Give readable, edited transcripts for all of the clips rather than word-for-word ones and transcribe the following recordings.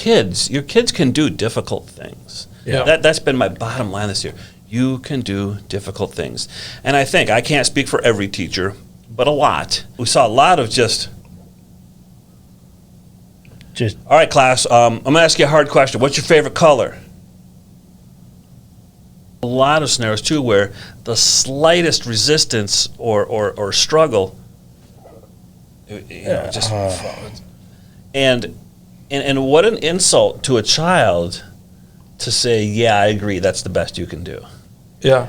kids can do difficult things. Yeah. That's been my bottom line this year. You can do difficult things. And I think, I can't speak for every teacher, but a lot. We saw a lot of just all right, class, I'm going to ask you a hard question. What's your favorite color? A lot of scenarios, too, where the slightest resistance or struggle, just... And what an insult to a child to say, yeah, I agree, that's the best you can do. Yeah.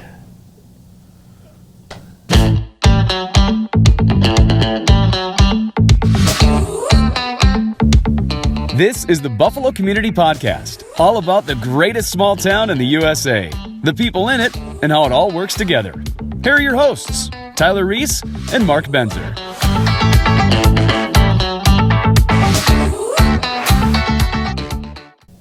This is the Buffalo Community Podcast, all about the greatest small town in the USA, the people in it, and how it all works together. Here are your hosts, Tyler Reiss and Mark Benzer.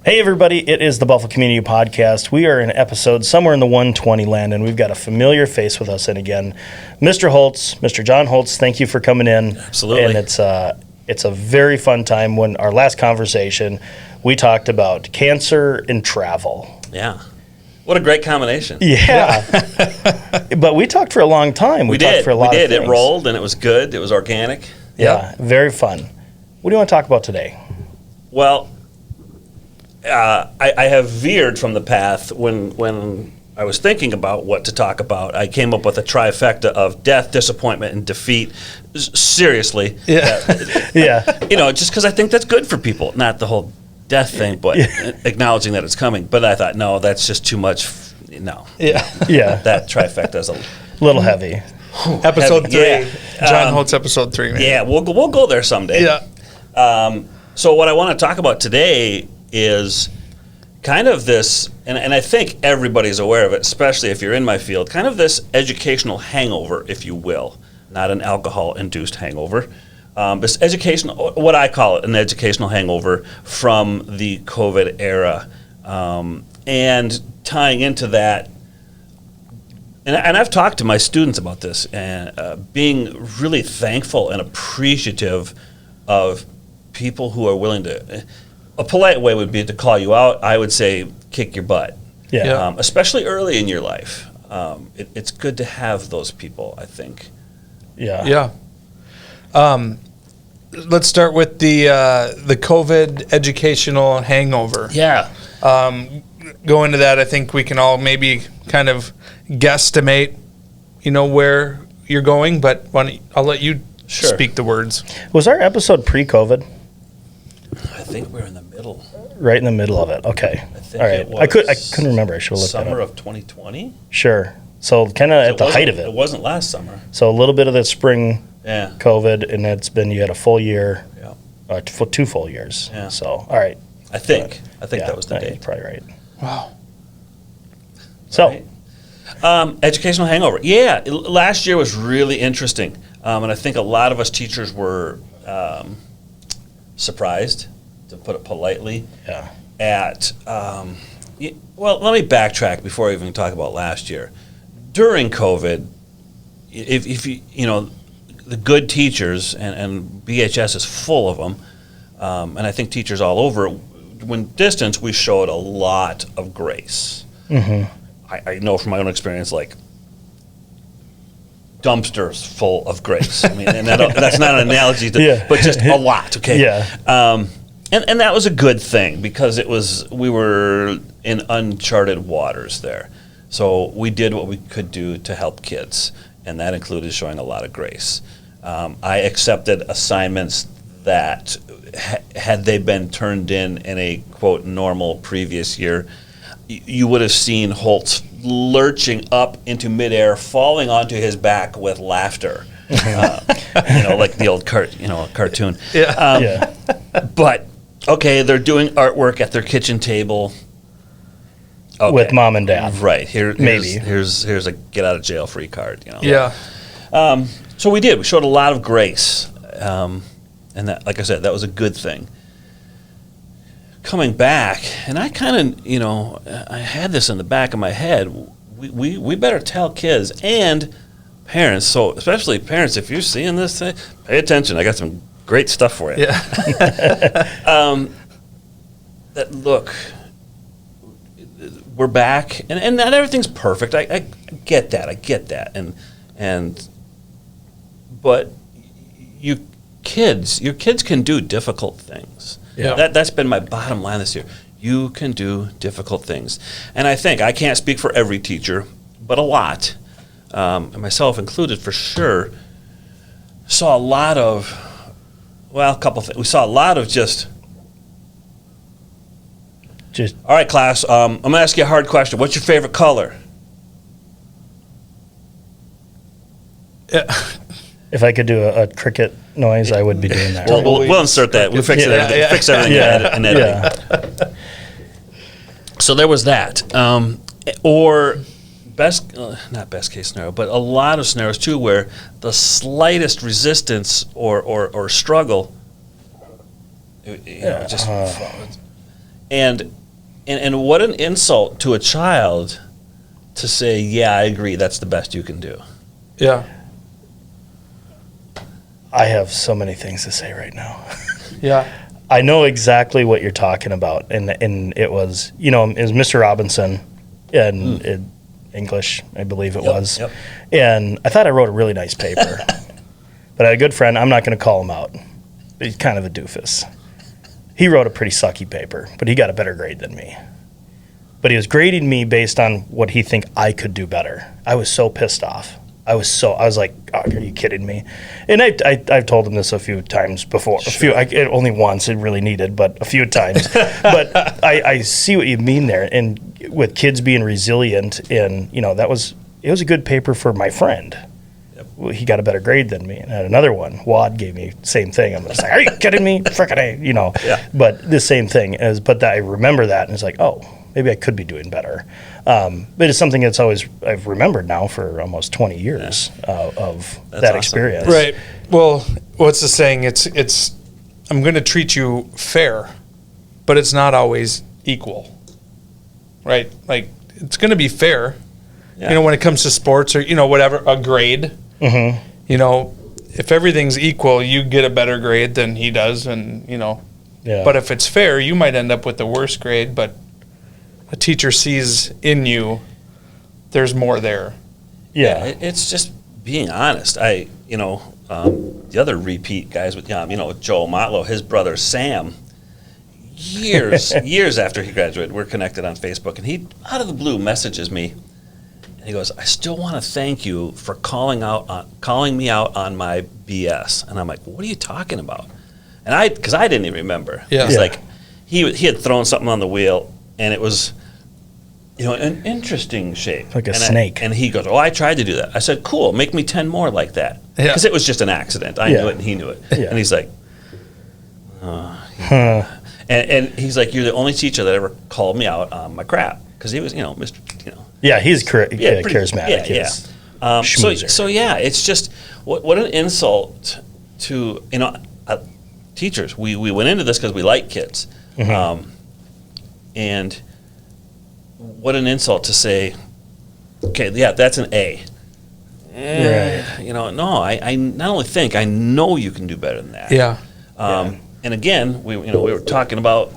Hey everybody, it is the Buffalo Community Podcast. We are in episode somewhere in the 120 land, and we've got a familiar face with us. And again, Mr. Holtz, Mr. Jon Holtz, thank you for coming in. Absolutely. And it's a very fun time. When our last conversation, we talked about cancer and travel. Yeah. What a great combination. Yeah. But we talked for a long time. We talked did. for a lot of things. It rolled, and it was good. It was organic. Yeah, very fun. What do you want to talk about today? Well, I have veered from the path when I was thinking about what to talk about. I came up with a trifecta of death, disappointment, and defeat. Seriously. Yeah. Yeah. Just because I think that's good for people. Not the whole death thing, but acknowledging that it's coming. But I thought, no, that's just too much. No. Yeah. Yeah. That trifecta is a little heavy. Episode 3. Yeah. Jon Holtz, episode 3, man. Yeah, we'll go there someday. Yeah. So what I want to talk about today is kind of this, and I think everybody's aware of it, especially if you're in my field, kind of this educational hangover, if you will, not an alcohol-induced hangover. This educational, what I call it, an educational hangover from the COVID era. And tying into that, and I've talked to my students about this, and being really thankful and appreciative of people who are willing to. A polite way would be to call you out. I would say kick your butt. Yeah. Especially early in your life. It's good to have those people, I think. Yeah. Yeah. Let's start with the COVID educational hangover. Yeah. Go into that. I think we can all maybe kind of guesstimate, where you're going. But I'll let you speak the words. Was our episode pre-COVID? I think we're in the middle. Right in the middle of it. Okay. I think All right. it was I couldn't remember. I should have looked summer that up. of 2020. Sure. So kind of at the height of it. It wasn't last summer. So a little bit of the spring Yeah. COVID, and you had a full year, Yeah. 2 full years. Yeah. So all right. I think Yeah, that was the you're date. probably right. Wow. So Right. Educational hangover. Yeah, last year was really interesting, and I think a lot of us teachers were surprised, to put it politely. yeah. At well, let me backtrack before I even talk about last year. During COVID, if you the good teachers, and BHS is full of them, and I think teachers all over, when distance, we showed a lot of grace. Mm-hmm. I know from my own experience, like dumpsters full of grace. I mean, and that's not an analogy, but just a lot. Okay. Yeah. And that was a good thing, because we were in uncharted waters there. So we did what we could do to help kids, and that included showing a lot of grace. I accepted assignments that had they been turned in a quote normal previous year, you would have seen Holtz lurching up into midair, falling onto his back with laughter, like the old cartoon. Yeah. Yeah. But okay, they're doing artwork at their kitchen table. Okay. With mom and dad. Right. Maybe. Here's a get out of jail free card. Yeah. So we did. We showed a lot of grace, and that, like I said, that was a good thing. Coming back, and I kind of, I had this in the back of my head. We better tell kids and parents. So especially parents, if you're seeing this thing, pay attention. I got some great stuff for you. Yeah. that look, we're back, and not everything's perfect. I get that, but your kids can do difficult things. Yeah. That's been my bottom line this year. You can do difficult things, and I think I can't speak for every teacher, but a lot, and myself included for sure, saw a lot of, well, a couple things. We saw a lot of just. All right, class, I'm going to ask you a hard question. What's your favorite color? Yeah. If I could do a cricket noise, I would be doing that. We'll insert that. We'll fix it. Fix everything in editing. Yeah. So there was that. Or not best case scenario, but a lot of scenarios too where the slightest resistance or struggle, just and what an insult to a child to say, yeah, I agree, that's the best you can do. Yeah. I have so many things to say right now. Yeah. I know exactly what you're talking about, and it was, it was Mr. Robinson in English, I believe it was. Yep. And I thought I wrote a really nice paper. But I had a good friend, I'm not going to call him out, but he's kind of a doofus. He wrote a pretty sucky paper, but he got a better grade than me. But he was grading me based on what he think I could do better. I was so pissed off. I was like, oh, are you kidding me? And I've told him this a few times before. Sure. Only once it really needed, but a few times. But I see what you mean there. And with kids being resilient, and it was a good paper for my friend. Yep. He got a better grade than me. And I had another one. Wad gave me same thing. I'm just like, are you kidding me? Frickin' A, Yeah. But the same thing but I remember that, and it's like, oh, maybe I could be doing better. But it's something that's I've remembered now for almost 20 years of that awesome. experience. Right. Well, what's the saying? It's I'm going to treat you fair, but it's not always equal. Right? Like, it's going to be fair. Yeah. When it comes to sports or, whatever, a grade. Mm-hmm. If everything's equal, you get a better grade than he does, and, Yeah. But if it's fair, you might end up with the worst grade, but a teacher sees in you there's more there. Yeah. It's just being honest. The other repeat guys with Joe Motlow, his brother Sam, years after he graduated, we're connected on Facebook, and he out of the blue messages me, and he goes, I still want to thank you for calling me out on my BS. And I'm like, what are you talking about? And because I didn't even remember. Yeah. He's like, he had thrown something on the wheel, and it was an interesting shape. Like a snake. And he goes, I tried to do that. I said, cool, make me 10 more like that. Yeah. Because it was just an accident. I knew it, and he knew it. Yeah. And he's like, and he's like, you're the only teacher that ever called me out on my crap. Because he was, Mr. Yeah, he's pretty charismatic. Yeah. Schmoozer. So it's just what an insult to teachers. We went into this because we like kids, and what an insult to say, okay, yeah, that's an A. Right. No, I not only think, I know you can do better than that. Yeah. And again, we were talking about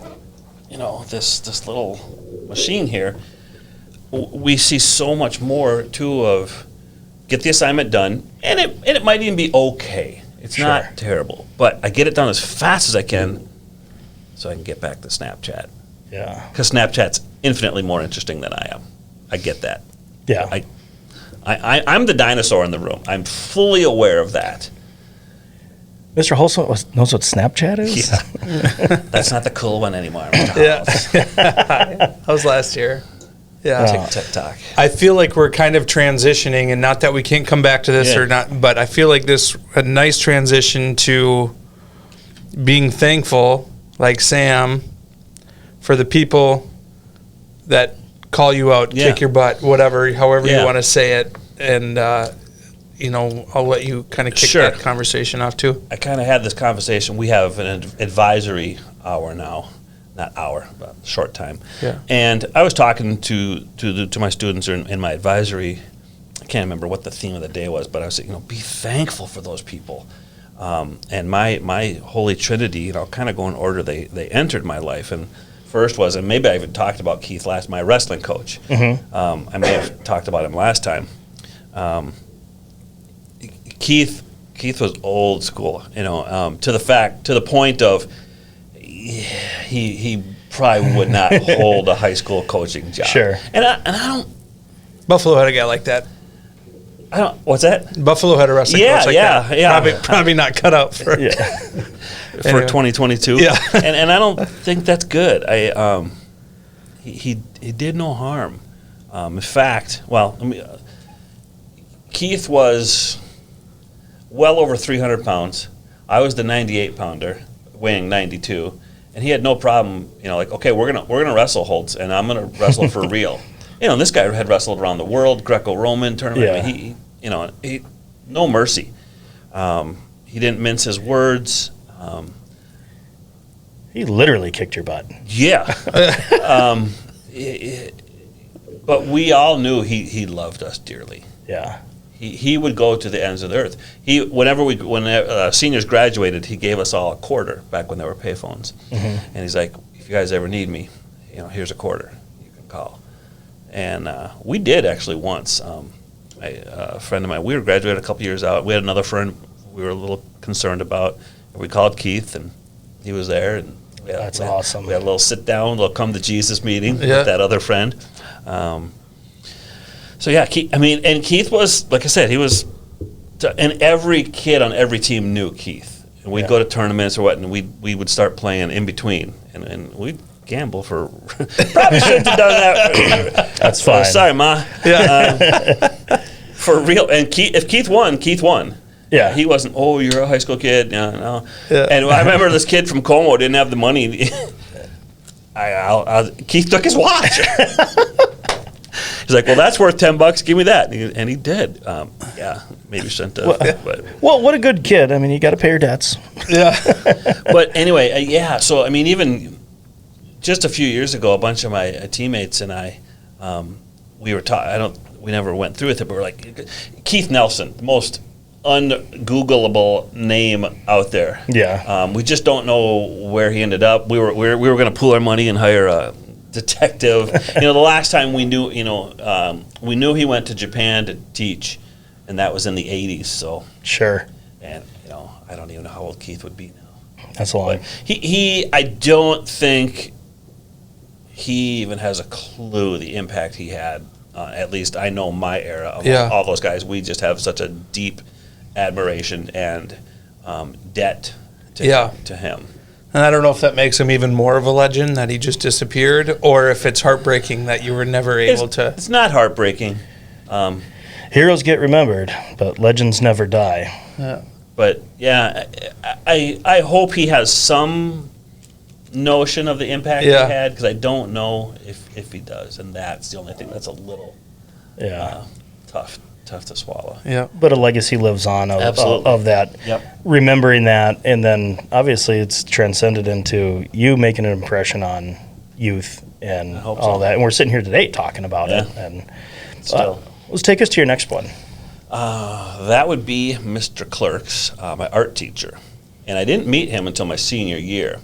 this little machine here. We see so much more too of get the assignment done, and it might even be okay. It's not terrible, but I get it done as fast as I can, so I can get back to Snapchat. Yeah. Because Snapchat's infinitely more interesting than I am. I get that. Yeah. I'm the dinosaur in the room. I'm fully aware of that. Mr. Holtz knows what Snapchat is? Yeah. That's not the cool one anymore. Yeah. That was last year. Yeah. TikTok. I feel like we're kind of transitioning, and not that we can't come back to this or not, but I feel like this a nice transition to being thankful, like Sam, for the people that call you out, kick your butt, whatever, however you want to say it, and I'll let you kind of kick that conversation off too. I kind of had this conversation. We have an advisory hour now. Not hour, but short time. Yeah. And I was talking to my students in my advisory. I can't remember what the theme of the day was, but I was saying, be thankful for those people. And my holy trinity, kind of go in order they entered my life. And first was, and maybe I even talked about Keith last, my wrestling coach. I may have talked about him last time. Keith was old school, to the point of he probably would not hold a high school coaching job. Sure. And I don't. Buffalo had a guy like that. What's that? Buffalo had a wrestling coach like that. Yeah. Probably not cut out for Yeah. For Anyway. 2022. Yeah. and I don't think that's good. He did no harm. In fact, Keith was well over 300 pounds. I was the 98 pounder, weighing 92, and he had no problem. Okay, we're gonna wrestle, Holtz, and I'm gonna wrestle for real. This guy had wrestled around the world, Greco-Roman tournament. Yeah. I mean, he no mercy. He didn't mince his words. He literally kicked your butt. Yeah. But we all knew he loved us dearly. Yeah. He would go to the ends of the earth. When seniors graduated, he gave us all a quarter back when there were payphones. And he's like, if you guys ever need me, here's a quarter. You can call. And we did actually once. A friend of mine, we were graduated a couple years out. We had another friend we were a little concerned about. And we called Keith, and he was there. And That's awesome. We had a little sit down, little come to Jesus meeting Yeah. with that other friend. So yeah, Keith was, like I said, he was, and every kid on every team knew Keith. And we'd go to tournaments or what, and we would start playing in between, and we'd gamble for. Probably shouldn't have done that. That's fine. Sorry, Ma. Yeah. For real, and if Keith won. Yeah. He wasn't. Oh, you're a high school kid. No. Yeah. And I remember this kid from Como didn't have the money. Keith took his watch. He's like, well, that's worth $10. Give me that. And he did. Maybe shouldn't have. Well, what a good kid. I mean, you got to pay your debts. Yeah. But anyway, So even just a few years ago, a bunch of my teammates and I, we were we never went through with it, but we're like, Keith Nelson, the most ungoogleable name out there. Yeah. We just don't know where he ended up. We were going to pool our money and hire a detective. The last time we knew, we knew he went to Japan to teach, and that was in the 80s. So Sure. and I don't even know how old Keith would be now. That's a lot. But I don't think he even has a clue the impact he had. At least I know my era of all those guys. We just have such a deep admiration and debt to him. And I don't know if that makes him even more of a legend that he just disappeared, or if it's heartbreaking that you were never able to. It's not heartbreaking. Heroes get remembered, but legends never die. Yeah. But yeah, I hope he has some notion of the impact he had, because I don't know if he does, and that's the only thing that's a little tough to swallow. Yeah. But a legacy lives on Absolutely. of that. Yep. Remembering that, and then obviously it's transcended into you making an impression on youth and hope all so. that. And we're sitting here today talking about it. And Still. let's take us to your next one. That would be Mr. Clerks, my art teacher. And I didn't meet him until my senior year.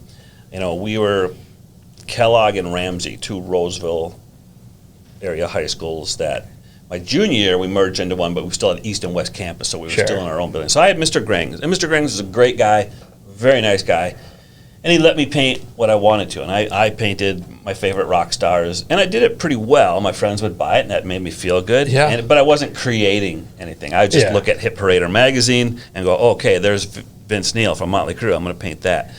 We were Kellogg and Ramsey, two Roseville area high schools that my junior year we merged into one, but we still had East and West campus, so we were still in our own building. So I had Mr. Grangs, and Mr. Grangs is a great guy, very nice guy, and he let me paint what I wanted to. And I painted my favorite rock stars, and I did it pretty well. My friends would buy it, and that made me feel good. Yeah. But I wasn't creating anything. I would just look at Hit Parader magazine and go, okay, there's Vince Neil from Motley Crue. I'm going to paint that.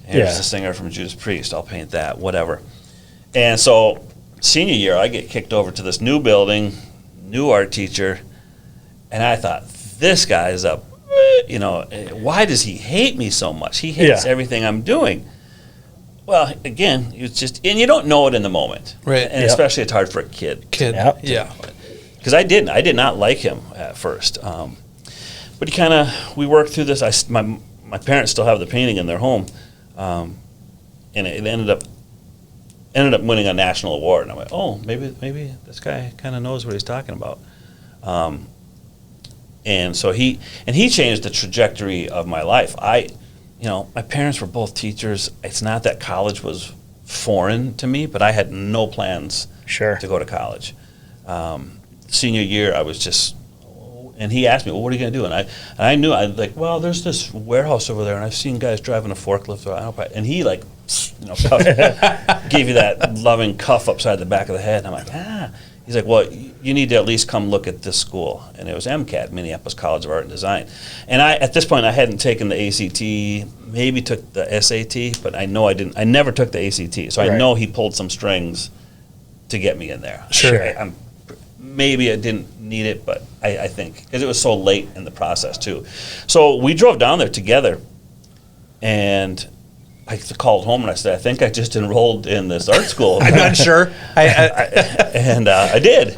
Here's the singer from Judas Priest. I'll paint that, whatever. And so senior year, I get kicked over to this new building, new art teacher, and I thought, this guy is up. Why does he hate me so much? He hates everything I'm doing. Well, again, it's just, and you don't know it in the moment. Right. And especially it's hard for a kid. Yeah. Because I did not like him at first. But we worked through this. My parents still have the painting in their home. And it ended up winning a national award. And I went, oh, maybe this guy kind of knows what he's talking about. And so he changed the trajectory of my life. My parents were both teachers. It's not that college was foreign to me, but I had no plans Sure. to go to college. Senior year, I was just, and he asked me, well, what are you going to do? And I knew, I like, well, there's this warehouse over there, and I've seen guys driving a forklift. And he like, gave you that loving cuff upside the back of the head. And I'm like, He's like, well, you need to at least come look at this school. And it was MCAD, Minneapolis College of Art and Design. And at this point, I hadn't taken the ACT, maybe took the SAT, but I know I never took the ACT. So I know he pulled some strings to get me in there. Sure. Maybe I didn't need it, but I think, because it was so late in the process too. So we drove down there together, and I called home and I said, I think I just enrolled in this art school. I'm not sure. And I did.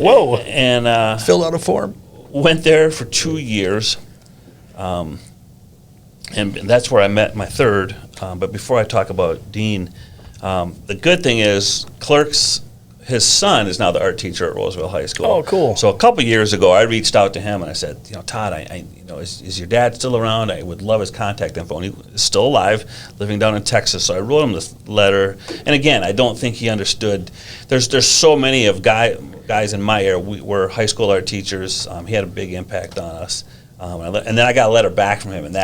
Whoa. And Filled out a form. went there for 2 years. And that's where I met my third. But before I talk about Dean, the good thing is Clerk's, his son is now the art teacher at Roseville High School. Oh, cool. So a couple years ago, I reached out to him and I said, Todd, is your dad still around? I would love his contact info. And he is still alive, living down in Texas. So I wrote him this letter. And again, I don't think he understood. There's so many of guys in my era. We were high school art teachers. He had a big impact on us. And then I got a letter back from him, and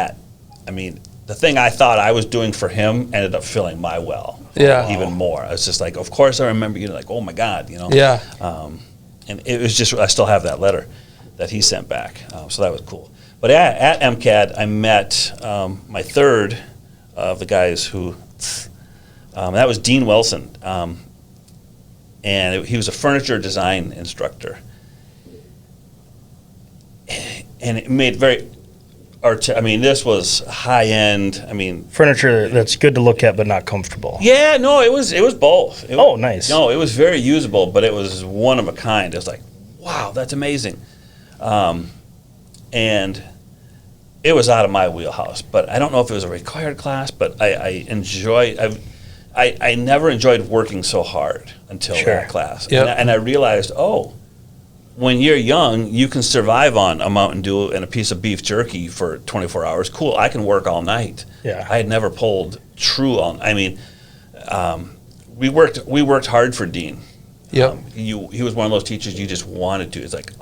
the thing I thought I was doing for him ended up filling my well. Yeah. Even more. I was just like, of course I remember you, like, oh my God, Yeah. And it was just, I still have that letter that he sent back. So that was cool. But at MCAD, I met my third of the guys who, that was Dean Wilson. And he was a furniture design instructor. And it made very, this was high end. Furniture that's good to look at but not comfortable. Yeah, no, it was both. Nice. No, it was very usable, but it was one of a kind. It was like, wow, that's amazing. And it was out of my wheelhouse, but I don't know if it was a required class, but I never enjoyed working so hard until that class. Yep. And I realized, when you're young, you can survive on a Mountain Dew and a piece of beef jerky for 24 hours. Cool, I can work all night. Yeah. I had never pulled true we worked hard for Dean. Yep. He was one of those teachers you just wanted to. It's like,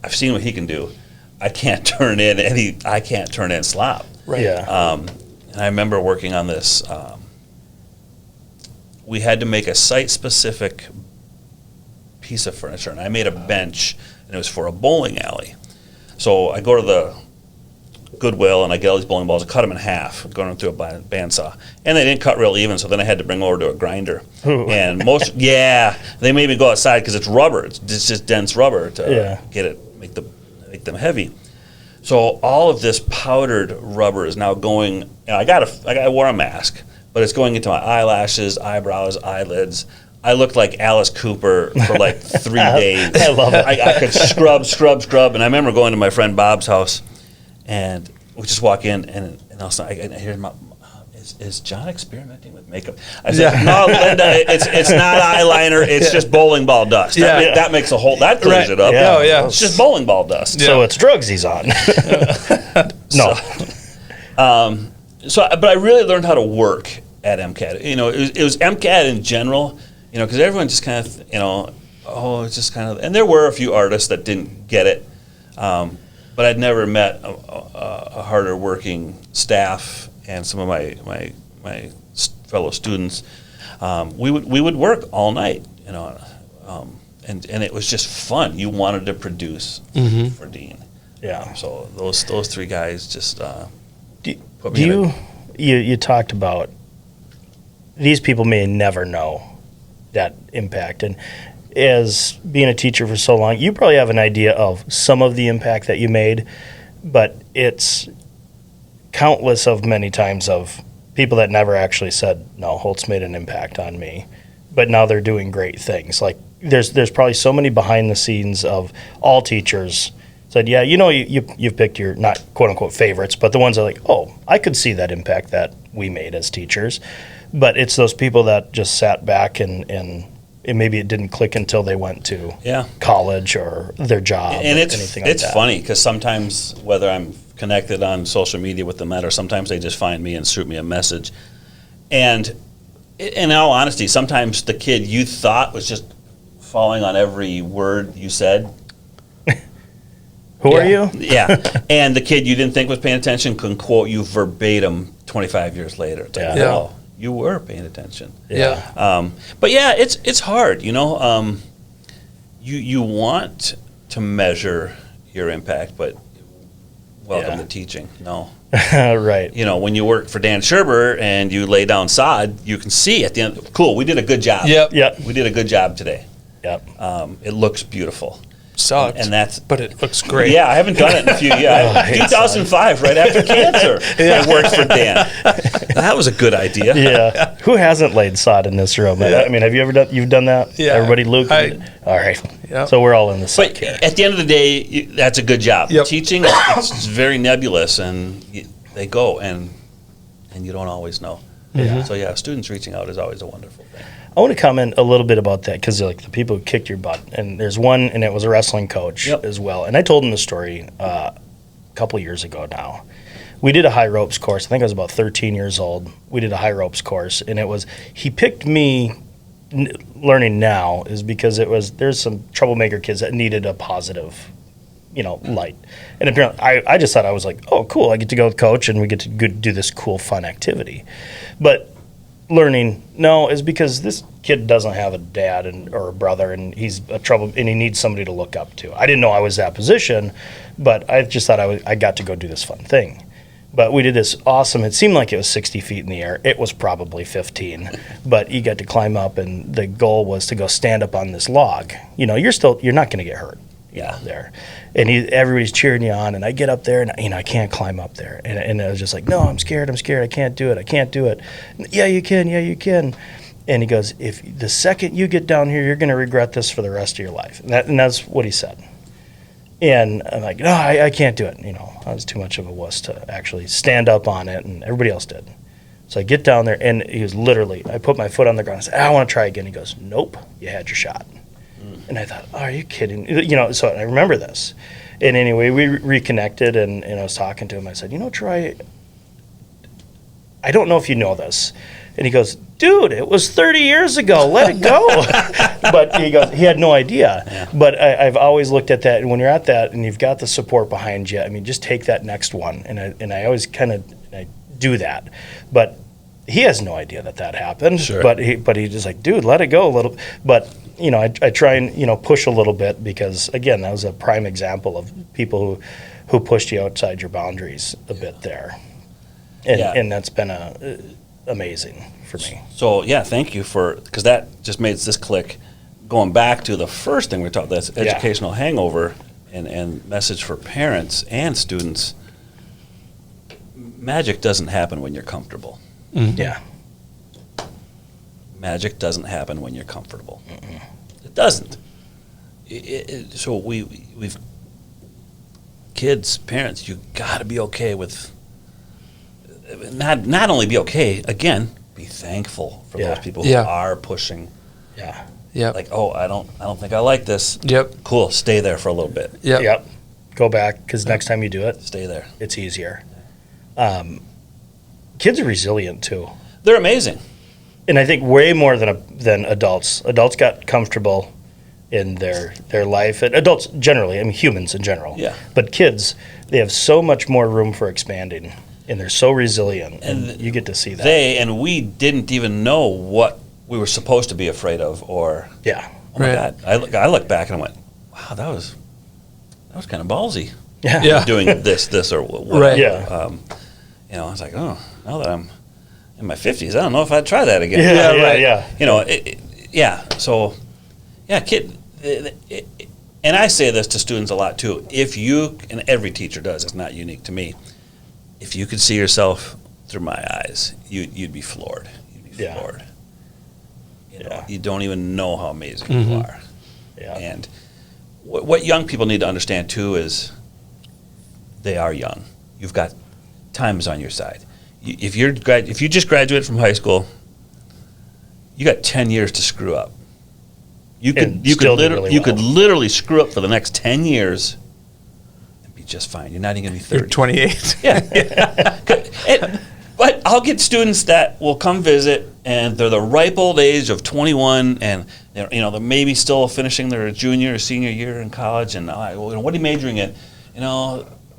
I've seen what he can do. I can't turn in slop. Right. Yeah. And I remember working on this. We had to make a site-specific piece of furniture, and I made a bench, and it was for a bowling alley. So I go to the Goodwill, and I get all these bowling balls. I cut them in half, going them through a bandsaw, and they didn't cut real even. So then I had to bring them over to a grinder. Ooh. And they made me go outside because it's rubber. It's just dense rubber to get it, make them heavy. So all of this powdered rubber is now going. I wore a mask, but it's going into my eyelashes, eyebrows, eyelids. I looked like Alice Cooper for like 3 days. I love it. I could scrub. And I remember going to my friend Bob's house, and we just walk in, and all of a sudden I hear him, is John experimenting with makeup? I said, no, Linda, it's not eyeliner, it's just bowling ball dust. That makes that clears it up. Yeah. Oh, yeah. It's just bowling ball dust. So it's drugs he's on. No. But I really learned how to work at MCAD. It was MCAD in general, because everyone just kind of, it's just kind of, and there were a few artists that didn't get it, but I'd never met a harder working staff and some of my fellow students. We would work all night, and it was just fun. You wanted to produce for Dean. Yeah. So those three guys just put Do me you talked about these people may never know that impact, and as being a teacher for so long, you probably have an idea of some of the impact that you made, but it's countless of many times of people that never actually said, no, Holtz made an impact on me, but now they're doing great things. Like there's probably so many behind the scenes of all teachers said, yeah, you've picked your not quote unquote favorites, but the ones that are like, I could see that impact that we made as teachers. But it's those people that just sat back and maybe it didn't click until they went to college or their job and or it's anything like that. It's funny because sometimes whether I'm connected on social media with them or sometimes they just find me and shoot me a message. And in all honesty, sometimes the kid you thought was just following on every word you said. Who are you? Yeah. And the kid you didn't think was paying attention can quote you verbatim 25 years later. It's like, Yeah. oh, you were paying attention. Yeah. But yeah, it's hard, you want to measure your impact, but welcome to teaching. No. Right. When you work for Dan Scherber and you lay down sod, you can see at the end, cool, we did a good job. Yep. We did a good job today. Yep. It looks beautiful. Sucked. And that's, but it looks great. yeah, I haven't done it in a few years. 2005, right after cancer, I worked for Dan. That was a good idea. Yeah. Who hasn't laid sod in this room? Yeah. I mean, have you ever you've done that? Yeah. Everybody, Luke? All right. Yep. So we're all in the same But here. at the end of the day, that's a good job. Yep. Teaching, it's very nebulous, and they go, and you don't always know. Yeah. So yeah, students reaching out is always a wonderful thing. I want to comment a little bit about that because like the people who kicked your butt, and there's one, and it was a wrestling coach as well. And I told him the story a couple of years ago now. We did a high ropes course. I think I was about 13 years old. We did a high ropes course, and he picked me. Learning now is because there's some troublemaker kids that needed a positive, light. And apparently, I just thought I was like, oh, cool. I get to go with coach, and we get to do this cool, fun activity. But learning no is because this kid doesn't have a dad or a brother, and he's a trouble, and he needs somebody to look up to. I didn't know I was that position, but I just thought I got to go do this fun thing. But we did this awesome. It seemed like it was 60 feet in the air. It was probably 15, but you got to climb up, and the goal was to go stand up on this log. You're not going to get hurt. There, and everybody's cheering you on, and I get up there, and I can't climb up there, and I was just like, no, I'm scared, I can't do it. Yeah, you can. And he goes, if the second you get down here, you're going to regret this for the rest of your life, and that's what he said. And I'm like, no, I can't do it. I was too much of a wuss to actually stand up on it, and everybody else did. So I get down there, and he was literally, I put my foot on the ground. I said, I want to try again. He goes, nope, you had your shot. And I thought, oh, are you kidding? So I remember this. And anyway, we reconnected, and I was talking to him. I said, Troy, I don't know if you know this. And he goes, dude, it was 30 years ago. Let it go. But he goes, he had no idea. Yeah. But I've always looked at that, and when you're at that and you've got the support behind you, I mean, just take that next one. And I always kind of do that. But he has no idea that happened. Sure. But he just like, dude, let it go a little. But I try and push a little bit because again, that was a prime example of people who pushed you outside your boundaries a bit there, and that's been amazing for me. So yeah, thank you because that just made this click. Going back to the first thing we talked, that's educational hangover and message for parents and students. Magic doesn't happen when you're comfortable. Mm-hmm. Yeah. Magic doesn't happen when you're comfortable. Mm-mm. It doesn't. So we've kids, parents, you got to be okay with not only be okay, again, be thankful for those people who are pushing. Yeah. Yeah. Like, oh, I don't think I like this. Yep. Cool. Stay there for a little bit. Yep. Go back because next time you do it, stay there. It's easier. Kids are resilient too. They're amazing. And I think way more than adults. Adults got comfortable in their life. And adults generally, I mean humans in general. Yeah. But kids, they have so much more room for expanding, and they're so resilient. And you get to see that. We didn't even know what we were supposed to be afraid of, or oh my God. I look back and I went, wow, that was kind of ballsy. Yeah. Doing this or whatever. Right. Yeah. I was like, oh, now that I'm in my 50s, I don't know if I'd try that again. Yeah. So, kid, and I say this to students a lot too. If you, and every teacher does, it's not unique to me. If you could see yourself through my eyes, you'd be floored. You'd be floored. You don't even know how amazing you are. Yeah. And what young people need to understand too is they are young. You've got times on your side. If you just graduated from high school, you got 10 years to screw up. You could literally screw up for the next 10 years and be just fine. You're not even going to be 30. You're 28. Yeah. But I'll get students that will come visit and they're the ripe old age of 21, and they're maybe still finishing their junior or senior year in college. And what are you majoring in?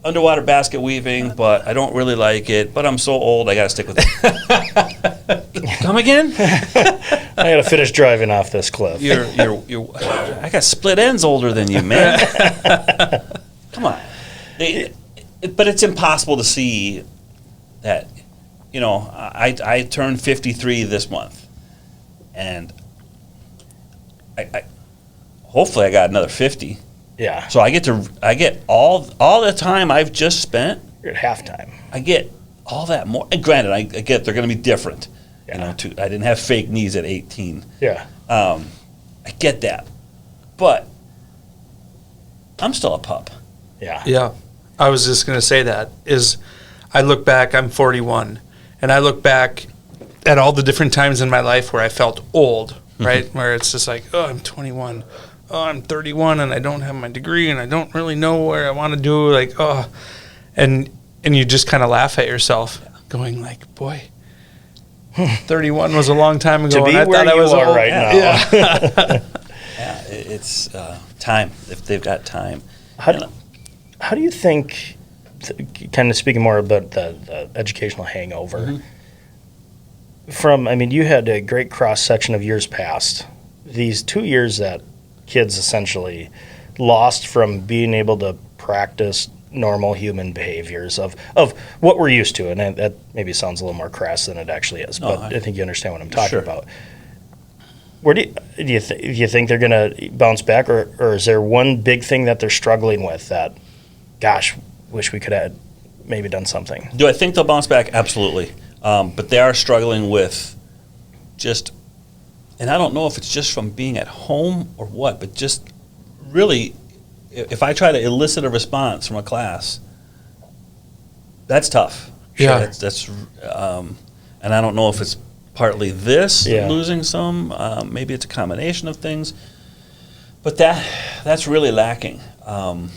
Underwater basket weaving, but I don't really like it. But I'm so old, I got to stick with it. Come again? I got to finish driving off this cliff. I got split ends older than you, man. Come on. But it's impossible to see that. I turned 53 this month, and I hopefully I got another 50. Yeah. So I get all the time I've just spent. You're at halftime. I get all that more. And granted, I get they're going to be different. Yeah. I didn't have fake knees at 18. Yeah. I get that, but I'm still a pup. Yeah. Yeah. I was just going to say that is I look back, I'm 41, and I look back at all the different times in my life where I felt old, right? Where it's just like, oh, I'm 21. Oh, I'm 31 and I don't have my degree and I don't really know where I want to do, like, oh. And you just kind of laugh at yourself going like, boy, 31 was a long time ago. To be and I where thought I you was are old. right now. Yeah. Yeah, it's time, if they've got time. How do you think, kind of speaking more about the educational hangover, you had a great cross-section of years past. These 2 years that kids essentially lost from being able to practice normal human behaviors of what we're used to, and that maybe sounds a little more crass than it actually is, but I think you understand what I'm talking about. Where do you think they're going to bounce back, or is there one big thing that they're struggling with that, gosh, wish we could have maybe done something? Do I think they'll bounce back? Absolutely. But they are struggling with just, and I don't know if it's just from being at home or what, but just really, if I try to elicit a response from a class, that's tough. Yeah. That's and I don't know if it's partly this, losing some, maybe it's a combination of things, but that's really lacking. And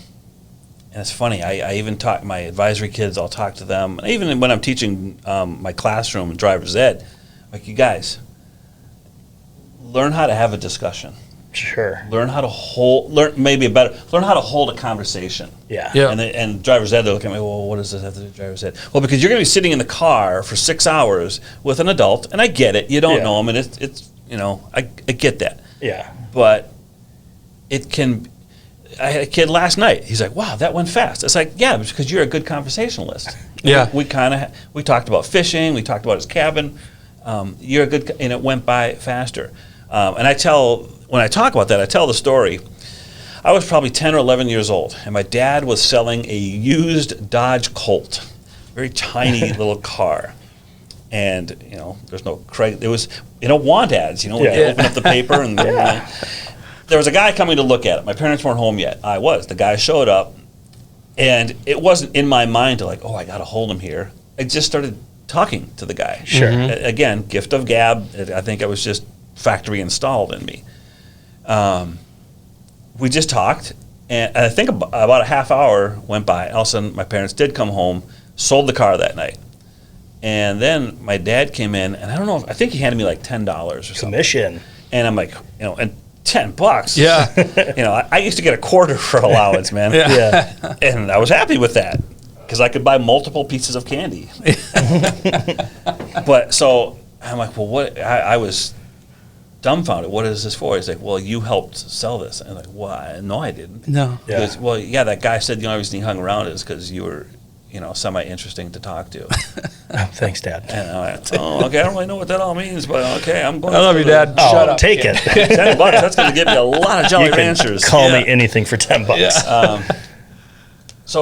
it's funny, I even talk my advisory kids, I'll talk to them, even when I'm teaching my classroom in driver's ed, like, you guys, learn how to have a discussion. Sure. Learn how to hold a conversation. Yeah. And driver's ed, they're looking at me, well, what does this have to do with driver's ed? Well, because you're going to be sitting in the car for 6 hours with an adult, and I get it. You don't know them, and it's I get that. Yeah. But it can. I had a kid last night. He's like, wow, that went fast. It's like, yeah, it's because you're a good conversationalist. Yeah. We talked about fishing. We talked about his cabin. You're a good, and it went by faster. And when I talk about that, I tell the story. I was probably 10 or 11 years old, and my dad was selling a used Dodge Colt, very tiny little car. And, there's no Craig. It was, want ads, when you open up the paper. And there was a guy coming to look at it. My parents weren't home yet. I was. The guy showed up, and it wasn't in my mind to I got to hold him here. I just started talking to the guy. Sure. Again, gift of gab. I think it was just factory installed in me. We just talked, and I think about a half hour went by. All of a sudden, my parents did come home, sold the car that night. And then my dad came in, and I don't know, I think he handed me like $10 or something. Commission. And I'm like, and $10. Yeah. I used to get a quarter for allowance, man. Yeah. And I was happy with that because I could buy multiple pieces of candy. But so I'm like, well, what? I was dumbfounded. What is this for? He's like, well, you helped sell this. And I'm like, well, no, I didn't. No. He goes, well, yeah, that guy said the only reason he hung around is because you were, semi-interesting to talk to. Thanks, Dad. And I'm like, oh, okay, I don't really know what that all means, but okay, I'm going. I love you, Dad. Shut up. Take it. $10, that's going to give me a lot of Jolly Ranchers. Call me anything for $10. Yeah.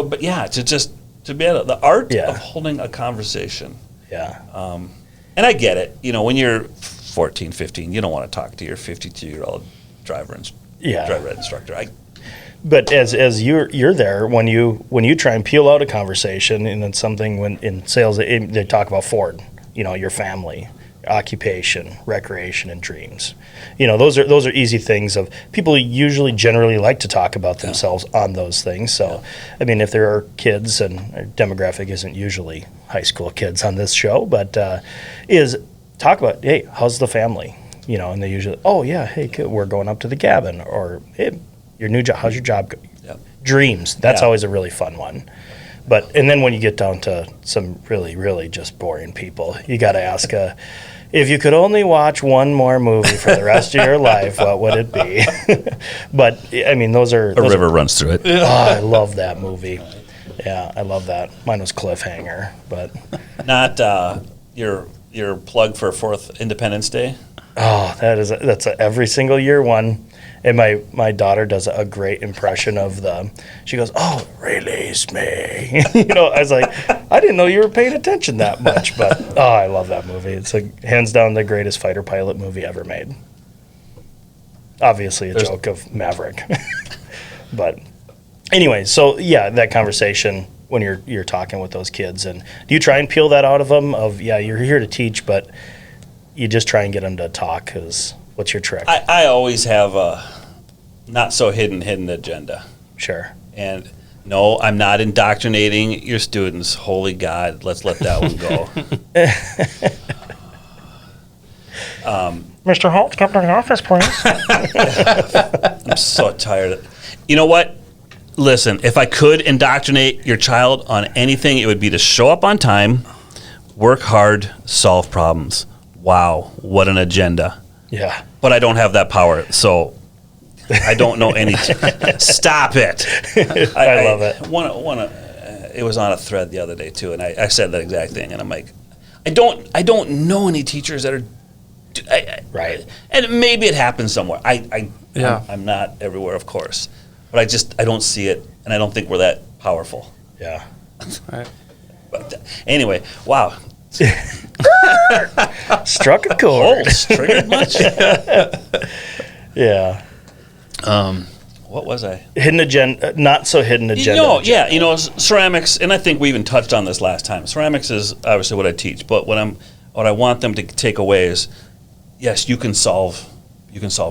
But yeah, to be able to, the art of holding a conversation. Yeah. And I get it. When you're 14, 15, you don't want to talk to your 52-year-old driver ed instructor. But as you're there, when you try and peel out a conversation, and it's something when in sales they talk about Ford, your family, occupation, recreation, and dreams. Those are easy things of people generally like to talk about themselves on those things. So, if there are kids, and our demographic isn't usually high school kids on this show, but is talk about, hey, how's the family? You know, and they usually, oh yeah, hey, good, we're going up to the cabin, or hey, your new job, how's your job? Yep. Dreams. That's Yeah. always a really fun one. But and then when you get down to some really, really just boring people, you got to ask, if you could only watch one more movie for the rest of your life, what would it be? But I mean, those are A river runs through it. Oh, I love that movie. Yeah, I love that. Mine was Cliffhanger, but Not your plug for 4th Independence Day. oh, that's a every single year one. And my daughter does a great impression of she goes, oh, release me. You know, I was like, I didn't know you were paying attention that much, but oh, I love that movie. It's hands down the greatest fighter pilot movie ever made. Obviously a joke of Maverick. But anyway, so yeah, that conversation when you're talking with those kids, and do you try and peel that out of them of, yeah, you're here to teach, but you just try and get them to talk, because what's your trick? I always have a not so hidden agenda. Sure. And no, I'm not indoctrinating your students. Holy God, let's let that one go. Mr. Holtz, come to the office, please. I'm so tired. You know what? Listen, if I could indoctrinate your child on anything, it would be to show up on time, work hard, solve problems. Wow, what an agenda. Yeah. But I don't have that power, so I don't know anything. Stop it. I love it. It was on a thread the other day, too, and I said that exact thing, and I'm like, I don't know any teachers that are Right. And maybe it happens somewhere. Yeah. I'm not everywhere, of course, but I don't see it, and I don't think we're that powerful. Yeah. Right. But anyway, wow. Struck a chord. Holtz triggered much? Yeah. What was I? Hidden agenda, not so hidden agenda. Yeah, ceramics, and I think we even touched on this last time. Ceramics is obviously what I teach, but what I want them to take away is, yes, you can solve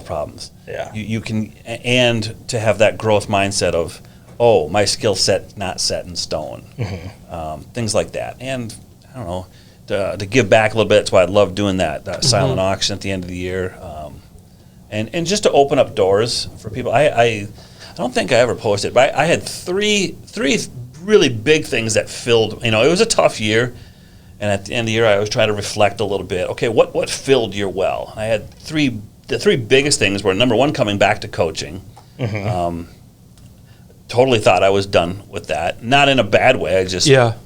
problems. Yeah. You can, and to have that growth mindset of, oh, my skill set not set in stone. Mm-hmm. Things like that, and I don't know, to give back a little bit. That's why I love doing that silent auction at the end of the year. And just to open up doors for people. I don't think I ever posted, but I had three really big things that filled. It was a tough year, and at the end of the year, I always try to reflect a little bit. Okay, what filled your well? I had the three biggest things were, number one, coming back to coaching. Mm-hmm. Totally thought I was done with that. Not in a bad way.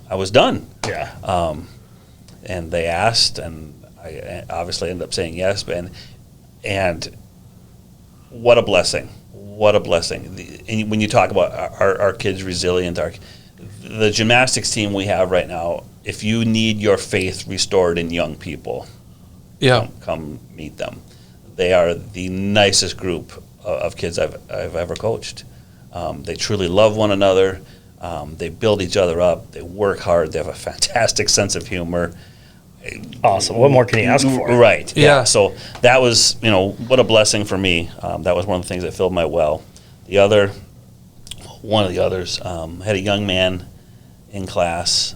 I was done. Yeah. And they asked, and I obviously ended up saying yes. And what a blessing! What a blessing! And when you talk about our kids' resilient, the gymnastics team we have right now. If you need your faith restored in young people, Yeah. come meet them. They are the nicest group of kids I've ever coached. They truly love one another. They build each other up. They work hard. They have a fantastic sense of humor. Awesome. What more can you ask for? Right. Yeah. So that was, what a blessing for me. That was one of the things that filled my well. One of the others, had a young man in class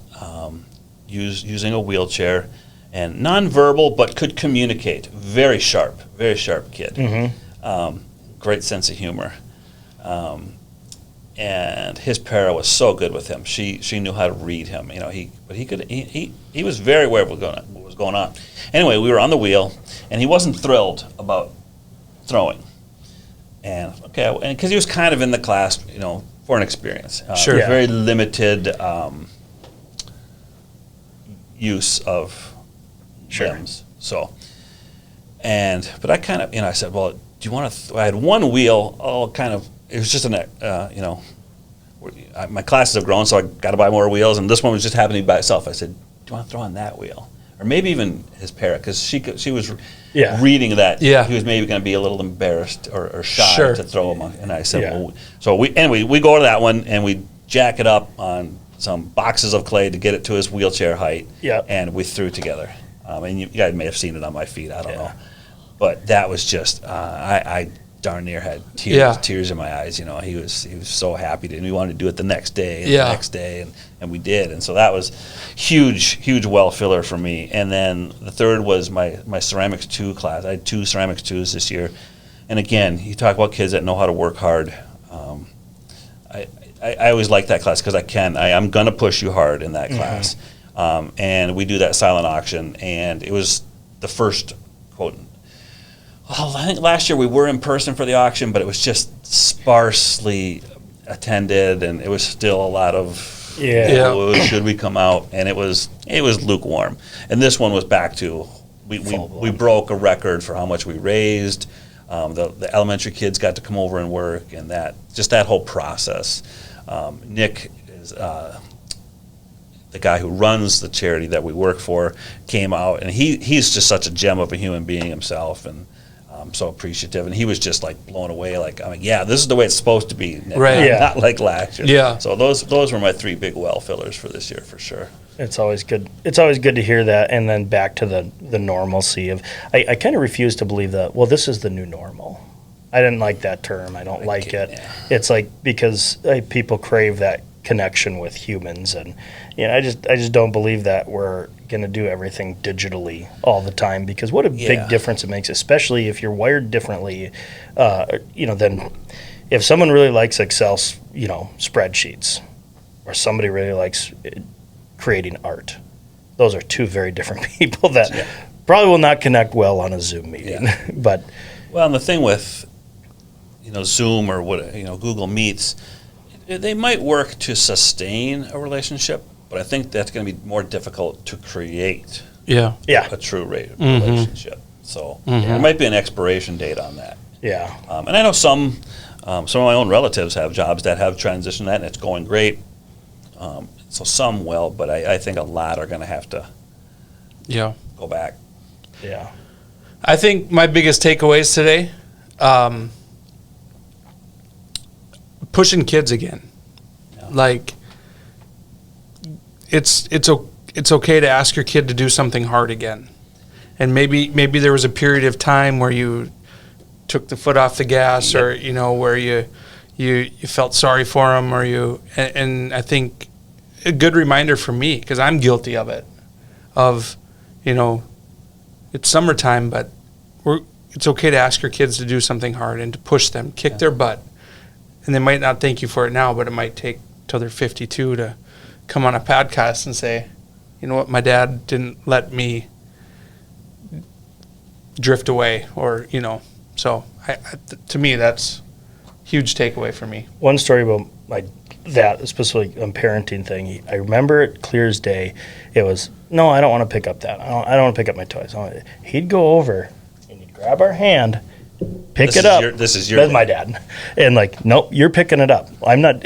using a wheelchair and nonverbal, but could communicate. Very sharp kid. Mm-hmm. Great sense of humor. And his para was so good with him. She knew how to read him. He was very aware of what was going on. Anyway, we were on the wheel, and he wasn't thrilled about throwing. And because he was kind of in the class, for an experience. Sure. Yeah. Very limited use of limbs. So, but I kind of, I said, well, do you want to? I had one wheel, all kind of. It was just my classes have grown, so I got to buy more wheels, and this one was just happening by itself. I said, do you want to throw on that wheel? Or maybe even his para, because she was reading that he was maybe going to be a little embarrassed or shy to throw him on. And I said, well, so we go to that one, and we jack it up on some boxes of clay to get it to his wheelchair height, and we threw together. And you guys may have seen it on my feet, I don't know. But that was just, darn near had Yeah. tears in my eyes. You know, he was so happy and we wanted to do it the next day and Yeah. the next day, and we did. And so that was huge well filler for me. And then the third was my ceramics 2 class. I had 2 ceramics 2s this year. And again, you talk about kids that know how to work hard. I always like that class because I'm going to push you hard in that class. And we do that silent auction, and it was the first quote. Well, I think last year we were in person for the auction, but it was just sparsely attended, and it was still a lot of should we come out? And it was lukewarm. And this one was back to we broke a record for how much we raised. The elementary kids got to come over and work, and that whole process. Nick is the guy who runs the charity that we work for, came out, and he's just such a gem of a human being himself, and I'm so appreciative. And he was just like blown away. Like, I mean, yeah, this is the way it's supposed to be. Right. Not like last year. Yeah. So those were my 3 big well fillers for this year for sure. It's always good. It's always good to hear that, and then back to the normalcy of. I kind of refuse to believe that. Well, this is the new normal. I didn't like that term. I don't like it. Yeah. It's like because people crave that connection with humans, and I just don't believe that we're going to do everything digitally all the time, because what a big difference it makes, especially if you're wired differently. Then if someone really likes Excel, spreadsheets, or somebody really likes creating art, those are 2 very different people that probably will not connect well on a Zoom meeting. Yeah. But and the thing with Zoom or Google Meets, they might work to sustain a relationship, but I think that's going to be more difficult to create a true relationship. So there might be an expiration date on that. Yeah. And I know some of my own relatives have jobs that have transitioned that, and it's going great. So some will, but I think a lot are going to have to go back. Yeah. I think my biggest takeaways today, pushing kids again. Yeah. Like, it's okay to ask your kid to do something hard again. And maybe there was a period of time where you took the foot off the gas, or where you felt sorry for them, and I think a good reminder for me, because I'm guilty of it, it's summertime, but it's okay to ask your kids to do something hard and to push them, kick their butt. And they might not thank you for it now, but it might take till they're 52 to come on a podcast and say, you know what, my dad didn't let me drift away, or, So to me, that's huge takeaway for me. One story about that specifically parenting thing, I remember it clear as day. It was, no, I don't want to pick up that. I don't want to pick up my toys. He'd go over and he'd grab our hand, pick it up. That's my dad. And nope, you're picking it up. I'm not,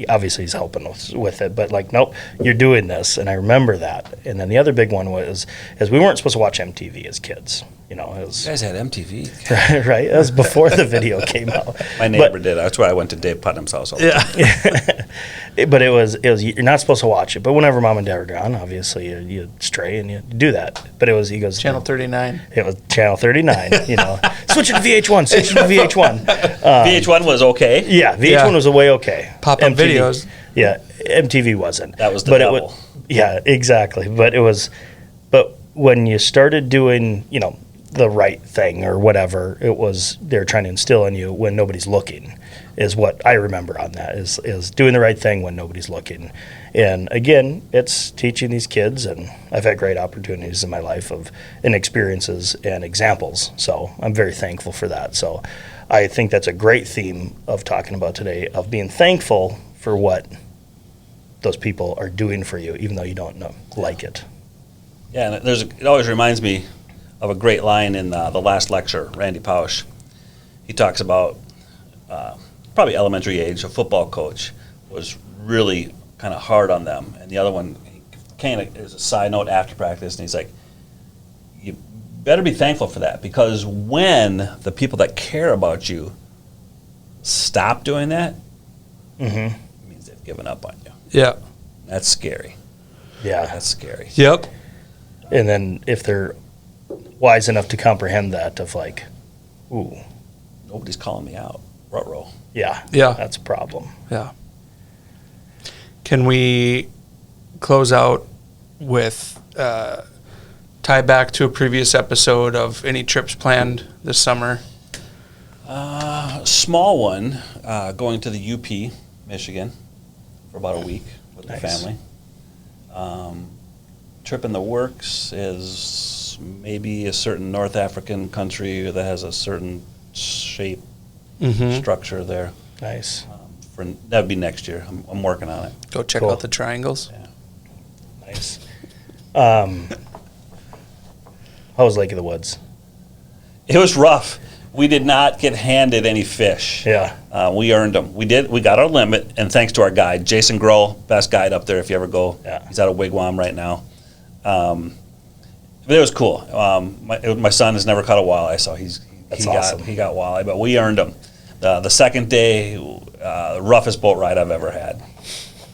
obviously he's helping us with it, but nope, you're doing this. And I remember that. And then the other big one was we weren't supposed to watch MTV as kids. It was, you guys had MTV. right? It was before the video came out. My neighbor did. That's why I went to Dave Putnam's house all the time. But it was you're not supposed to watch it. But whenever mom and dad were gone, obviously you stray and you do that. But he goes Channel 39. It was Channel 39. Switch it to VH1. Switch it to VH1. VH1 was okay. Yeah, VH1 was way okay. Pop-up videos. Yeah, MTV wasn't. That was the devil. Yeah, exactly. But when you started doing the right thing or whatever it was they're trying to instill in you when nobody's looking, is what I remember on that, is doing the right thing when nobody's looking. And again, it's teaching these kids, and I've had great opportunities in my life and experiences and examples, so I'm very thankful for that. So I think that's a great theme of talking about today, of being thankful for what those people are doing for you, even though you don't like it. Yeah, and it always reminds me of a great line in the last lecture, Randy Pausch. He talks about probably elementary age, a football coach was really kind of hard on them. And the other one kind of is a side note after practice, and he's like, you better be thankful for that, because when the people that care about you stop doing that, it means they've given up on you. Yeah. That's scary. Yeah. That's scary. Yep. And then if they're wise enough to comprehend that, of ooh, nobody's calling me out. Ruh-roh. Yeah. Yeah. That's a problem. Yeah. Can we close out with tie back to a previous episode of any trips planned this summer? Small one, going to the UP, Michigan, for about a week with the Nice. family. Trip in the works is maybe a certain North African country that has a certain shape, structure there. Nice. That would be next year. I'm working on it. Go check Cool. out the triangles. Nice. How was Lake of the Woods? It was rough. We did not get handed any fish. Yeah. We earned them. We did. We got our limit, and thanks to our guide, Jason Grohl, best guide up there if you ever go. Yeah. He's out of Wigwam right now. But it was cool. My son has never caught a walleye, so That's awesome. he got walleye, but we earned them. The second day, the roughest boat ride I've ever had.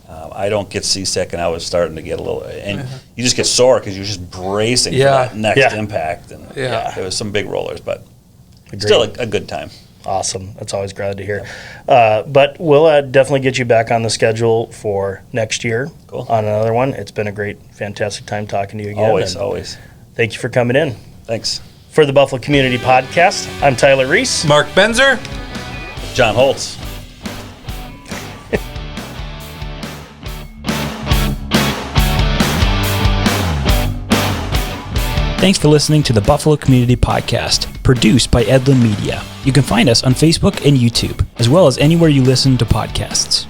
I don't get seasick, and I was starting to get a little, and you just get sore because you're just bracing for that next impact. And there was some big rollers, but still a good time. Awesome. That's always glad to hear. But we'll definitely get you back on the schedule for next year on another one. It's been a great, fantastic time talking to you again. Always. Thank you for coming in. Thanks. For the Buffalo Community Podcast, I'm Tyler Reiss. Mark Benzer. Jon Holtz. Thanks for listening to the Buffalo Community Podcast, produced by Edlund Media. You can find us on Facebook and YouTube, as well as anywhere you listen to podcasts.